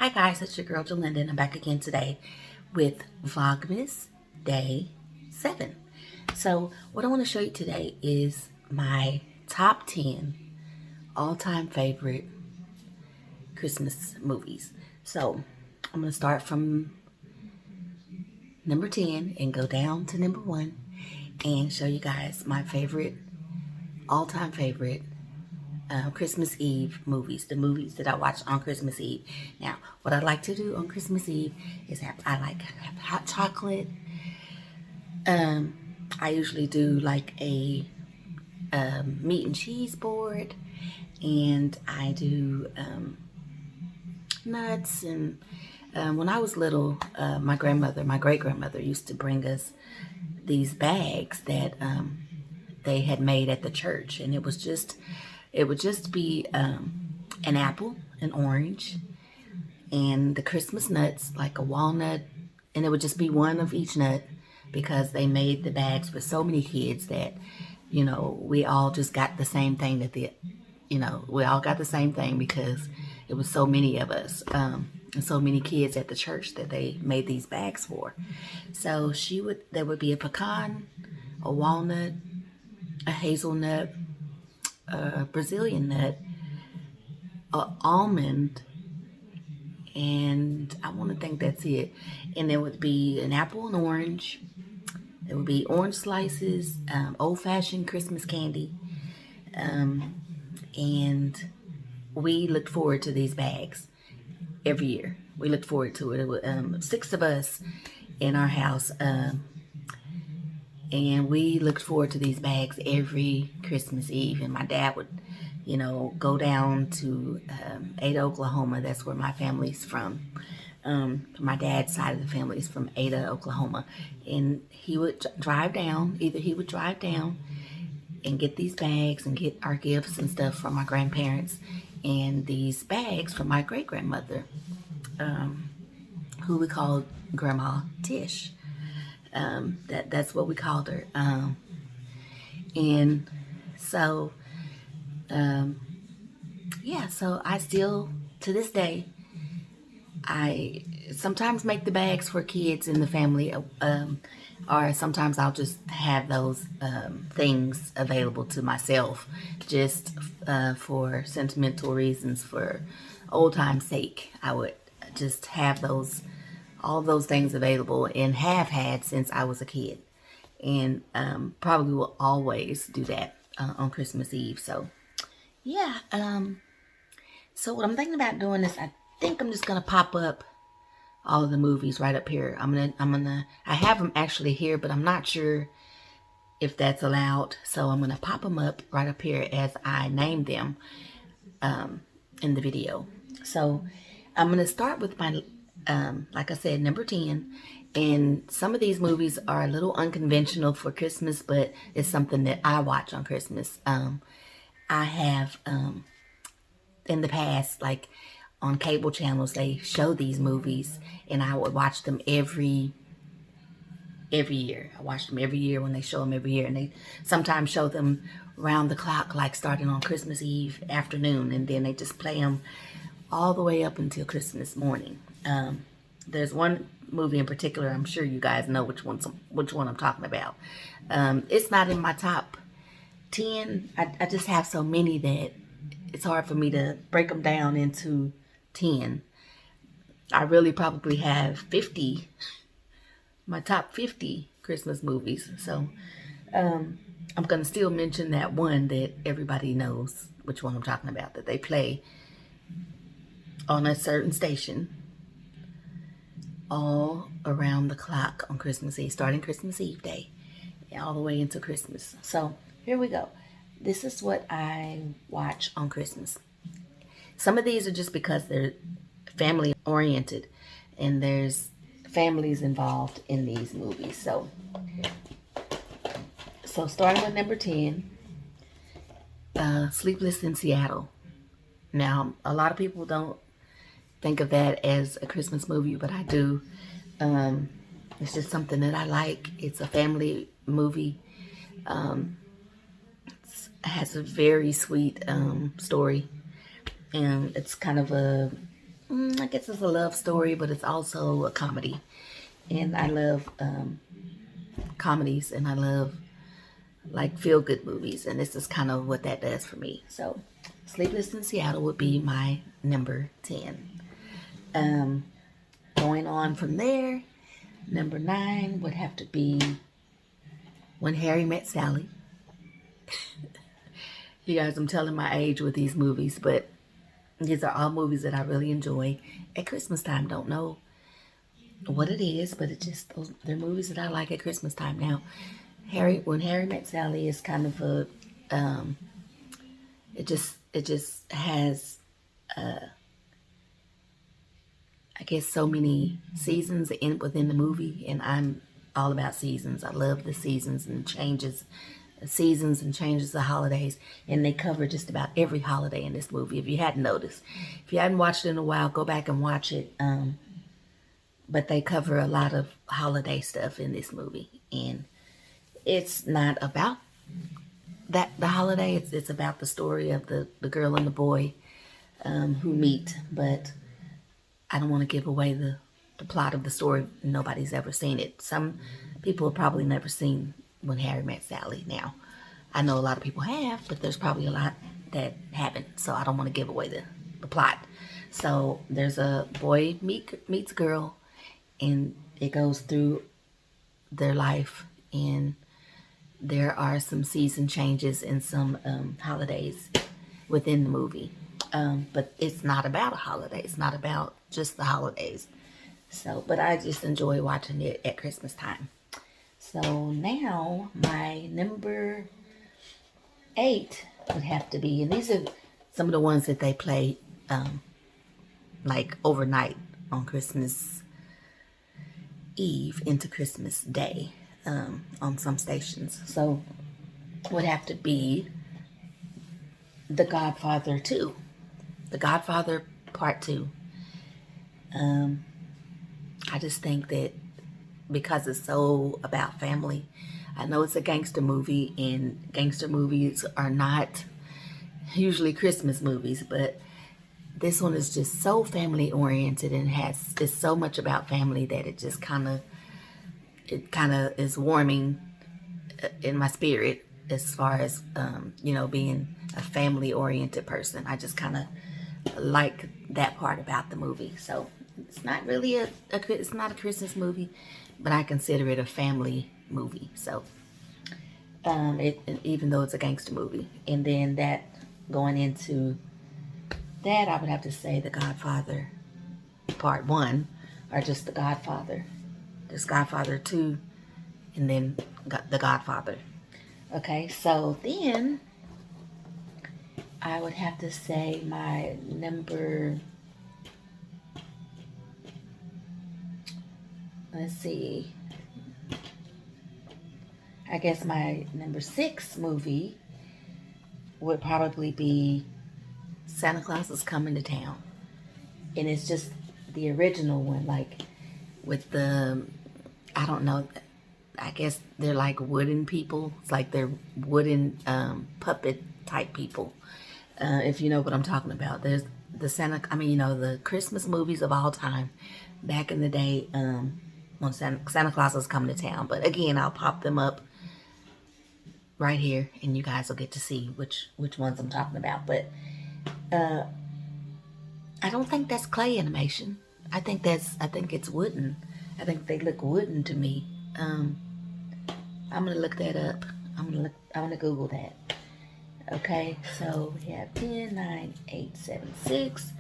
Hi guys, it's your girl Gerlinda and I'm back again today with Vlogmas Day 7. So what I want to show you today is my top 10 all-time favorite Christmas movies. So I'm going to start from number 10 and go down to number 1 and show you guys my favorite, all-time favorite Christmas Eve movies, the movies that I watch on Christmas Eve. Now, what I like to do on Christmas Eve is have hot chocolate. I usually do like a meat and cheese board, and I do nuts. And when I was little, my great grandmother used to bring us these bags that they had made at the church, and it would just be an apple, an orange, and the Christmas nuts, like a walnut, and it would just be one of each nut, because they made the bags for so many kids that, you know, we all just got the same thing we all got the same thing because it was so many of us, and so many kids at the church that they made these bags for. So there would be a pecan, a walnut, a hazelnut, a Brazilian nut, a almond, and I want to think that's it. And there would be an apple and orange. There would be orange slices, old-fashioned Christmas candy, and we looked forward to these bags every year. We looked forward to it. It was 6 of us in our house, and we looked forward to these bags every Christmas Eve. And my dad would, go down to Ada, Oklahoma. That's where my family's from. My dad's side of the family is from Ada, Oklahoma. And he would drive down. Either he would drive down and get these bags and get our gifts and stuff from my grandparents, and these bags from my great-grandmother, who we called Grandma Tish. That's what we called her. And so, so I still, to this day, I sometimes make the bags for kids in the family, or sometimes I'll just have those things available to myself, just for sentimental reasons, for old time's sake. I would just have all those things available, and have had since I was a kid, and probably will always do that on Christmas Eve. So yeah, so what I'm thinking about doing is, I think I'm just gonna pop up all of the movies right up here. I have them actually here, but I'm not sure if that's allowed, so I'm gonna pop them up right up here as I name them in the video. So I'm gonna start with my like I said, number 10. And some of these movies are a little unconventional for Christmas, but it's something that I watch on Christmas. I have, in the past, like on cable channels, they show these movies, and I would watch them every year. I watch them every year when they show them every year, and they sometimes show them round the clock, like starting on Christmas Eve afternoon, and then they just play them all the way up until Christmas morning. There's one movie in particular, I'm sure you guys know which one I'm talking about. It's not in my top 10. I just have so many that it's hard for me to break them down into 10. I really probably have 50, my top 50 Christmas movies. So I'm going to still mention that one that everybody knows which one I'm talking about, that they play on a certain station all around the clock on Christmas Eve, starting Christmas Eve Day, all the way into Christmas. So here we go. This is what I watch on Christmas. Some of these are just because they're family oriented, and there's families involved in these movies. So starting with number 10, Sleepless in Seattle. Now, a lot of people don't think of that as a Christmas movie, but I do. It's just something that I like. It's a family movie. It has a very sweet story, and it's kind of a I guess it's a love story, but it's also a comedy. And I love comedies, and I love like feel-good movies, and this is kind of what that does for me. So Sleepless in Seattle would be my number 10. Going on from there, number 9 would have to be When Harry Met Sally. You guys, I'm telling my age with these movies, but these are all movies that I really enjoy at Christmas time. Don't know what it is, but they're movies that I like at Christmas time. Now, When Harry Met Sally is kind of a, it just has, I guess, so many seasons within the movie, and I'm all about seasons. I love the seasons and changes the holidays, and they cover just about every holiday in this movie. If you hadn't noticed, if you hadn't watched it in a while, go back and watch it. But they cover a lot of holiday stuff in this movie, and it's not about the holiday. It's about the story of the girl and the boy who meet, but I don't want to give away the plot of the story. Nobody's ever seen it. Some people have probably never seen When Harry Met Sally. Now, I know a lot of people have, but there's probably a lot that haven't, so I don't want to give away the plot. So there's a boy meets a girl, and it goes through their life, and there are some season changes and some holidays within the movie. But it's not about a holiday. It's not about just the holidays. So, but I just enjoy watching it at Christmas time. So now my number 8 would have to be, and these are some of the ones that they play like overnight on Christmas Eve into Christmas Day on some stations. So would have to be The Godfather 2. The Godfather Part 2. I just think that because it's so about family, I know it's a gangster movie, and gangster movies are not usually Christmas movies, but this one is just so family oriented and it's so much about family that it just kind of is warming in my spirit as far as being a family oriented person. I just kind of like that part about the movie. So it's not really it's not a Christmas movie, but I consider it a family movie. So even though it's a gangster movie, and then that going into that, I would have to say The Godfather Part 1, or just The Godfather. There's Godfather 2, and then The Godfather. Okay, so then I would have to say my number, let's see, I guess my number 6 movie would probably be Santa Claus is Coming to Town. And it's just the original one, like with the, I don't know, I guess they're like wooden people. It's like they're wooden puppet type people. If you know what I'm talking about. There's the the Christmas movies of all time back in the day when Santa Claus was coming to town. But again, I'll pop them up right here, and you guys will get to see which ones I'm talking about. But I don't think that's clay animation. I think it's wooden. I think they look wooden to me. I'm gonna look that up. I'm gonna Google that. Okay, so we have 10, 9, 8, 7, 6.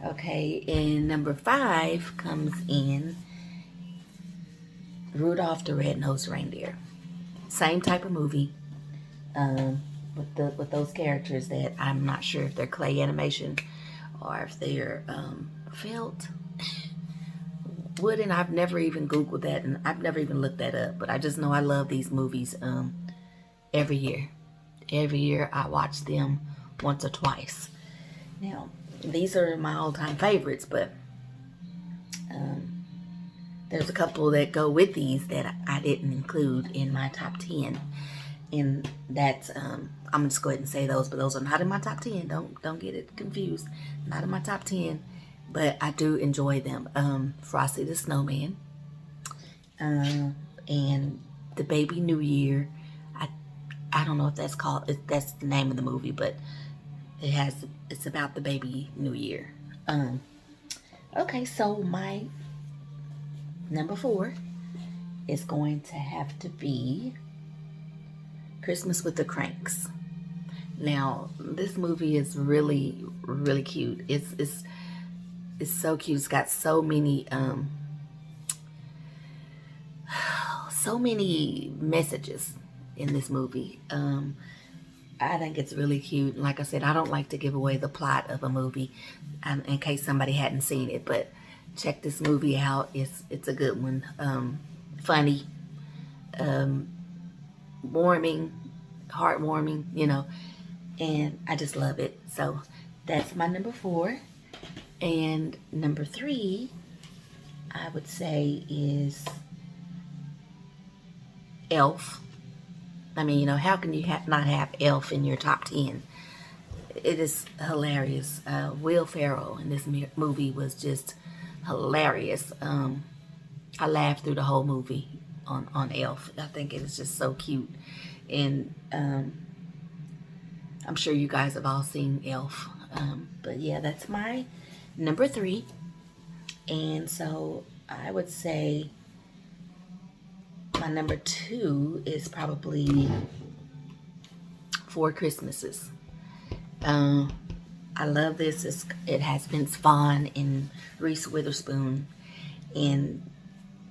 Okay, and number 5 comes in Rudolph the Red-Nosed Reindeer. Same type of movie, with those characters that I'm not sure if they're clay animation or if they're felt wooden. I've never even Googled that, and I've never even looked that up. But I just know I love these movies every year. Every year I watch them once or twice. Now, these are my all-time favorites, but there's a couple that go with these that I didn't include in my top 10. And that's, I'm going to just go ahead and say those, but those are not in my top 10. Don't get it confused. Not in my top 10. but I do enjoy them. Frosty the Snowman, and the Baby New Year. I don't know if that's called, if that's the name of the movie, but it's about the Baby New Year. Okay, so my number 4 is going to have to be Christmas with the Cranks. Now, this movie is really, really cute. It's so cute. It's got so many messages in this movie. I think it's really cute. Like I said, I don't like to give away the plot of a movie in case somebody hadn't seen it, but check this movie out. It's a good one. Funny, heartwarming, you know, and I just love it. So that's my number 4. And number 3, I would say, is Elf. I mean, you know, how can you not have Elf in your top 10? It is hilarious. Will Ferrell in this movie was just hilarious. I laughed through the whole movie on Elf. I think it is just so cute. And I'm sure you guys have all seen Elf. But yeah, that's my number 3. And so I would say my number 2 is probably 4 Christmases. I love this. It has Vince Vaughn and Reese Witherspoon, and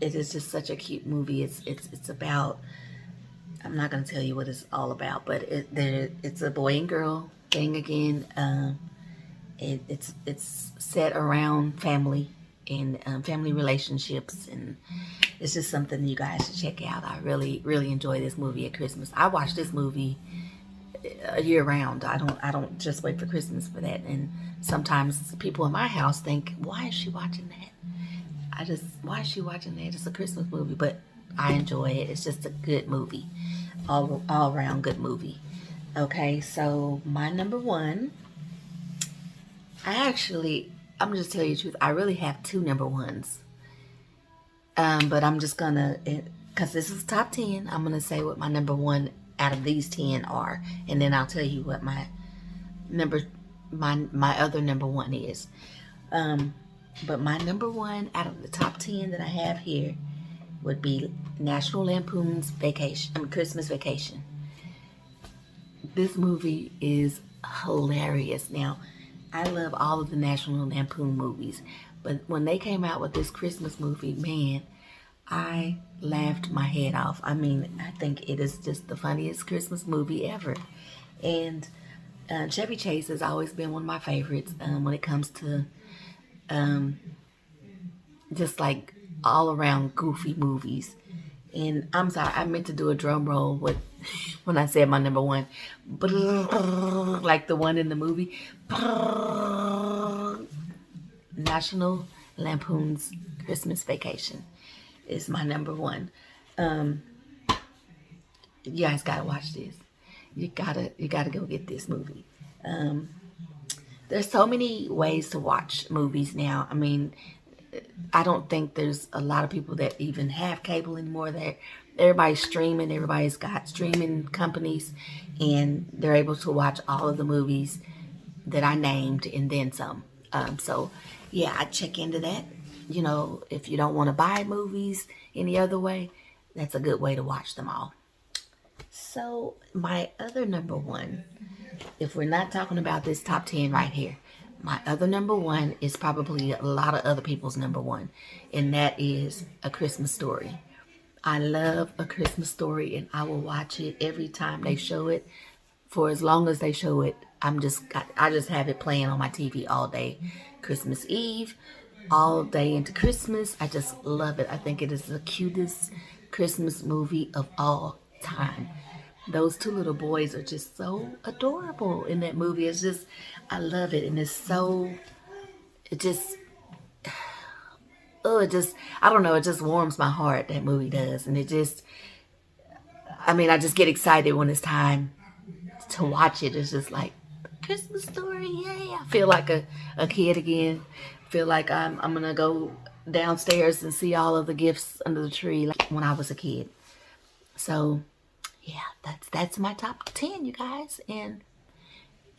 it is just such a cute movie. It's about, I'm not going to tell you what it's all about, but it's a boy and girl thing again. It's set around family and family relationships, and it's just something you guys should check out. I really, really enjoy this movie at Christmas. I watch this movie year round. I don't just wait for Christmas for that. And sometimes people in my house think, why is she watching that? Why is she watching that? It's a Christmas movie, but I enjoy it. It's just a good movie, all around good movie. Okay, so my number 1, I'm just tell you the truth, I really have 2 number 1s. But I'm just gonna, because this is top 10, I'm gonna say what my number 1 out of these 10 are, and then I'll tell you what my other number 1 is. But my number 1 out of the top 10 that I have here would be National Lampoon's Christmas Vacation. This movie is hilarious. Now, I love all of the National Lampoon movies, but when they came out with this Christmas movie, man, I laughed my head off. I mean, I think it is just the funniest Christmas movie ever. And Chevy Chase has always been one of my favorites when it comes to just like all around goofy movies. And I'm sorry, I meant to do a drum roll when I said my number 1. Like the one in the movie. National Lampoon's Christmas Vacation is my number 1. You guys gotta watch this. You gotta go get this movie. There's so many ways to watch movies now. I mean, I don't think there's a lot of people that even have cable anymore. Everybody's streaming. Everybody's got streaming companies, and they're able to watch all of the movies that I named and then some. So yeah, I check into that. You know, if you don't want to buy movies any other way, that's a good way to watch them all. So my other number 1, if we're not talking about this top 10 right here, my other number 1 is probably a lot of other people's number 1, and that is A Christmas Story. I love A Christmas Story, and I will watch it every time they show it. For as long as they show it, I just have it playing on my TV all day. Christmas Eve, all day into Christmas. I just love it. I think it is the cutest Christmas movie of all time. Those 2 little boys are just so adorable in that movie. It's just, I love it. And it's so, I don't know, it just warms my heart, that movie does. And I just get excited when it's time to watch it. It's just like, Christmas Story, yay. I feel like a kid again. feel like I'm gonna go downstairs and see all of the gifts under the tree like when I was a kid. So yeah, that's my top 10, you guys, and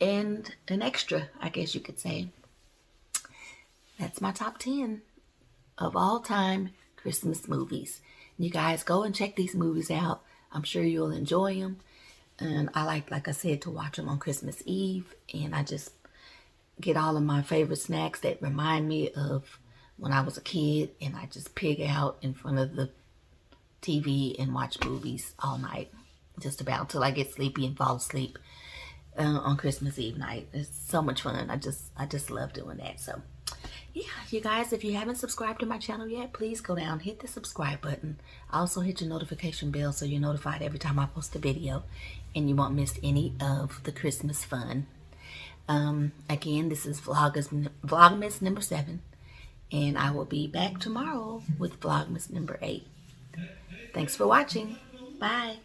an extra, I guess you could say. That's my top 10 of all time Christmas movies. You guys go and check these movies out. I'm sure you'll enjoy them. And I like I said, to watch them on Christmas Eve. And I just get all of my favorite snacks that remind me of when I was a kid. And I just pig out in front of the TV and watch movies all night. Just about till I get sleepy and fall asleep on Christmas Eve night. It's so much fun. I just love doing that. So yeah, you guys, if you haven't subscribed to my channel yet, please go down, hit the subscribe button. Also hit your notification bell so you're notified every time I post a video and you won't miss any of the Christmas fun. Again, this is Vlogmas number 7, and I will be back tomorrow with Vlogmas number 8. Thanks for watching. Bye.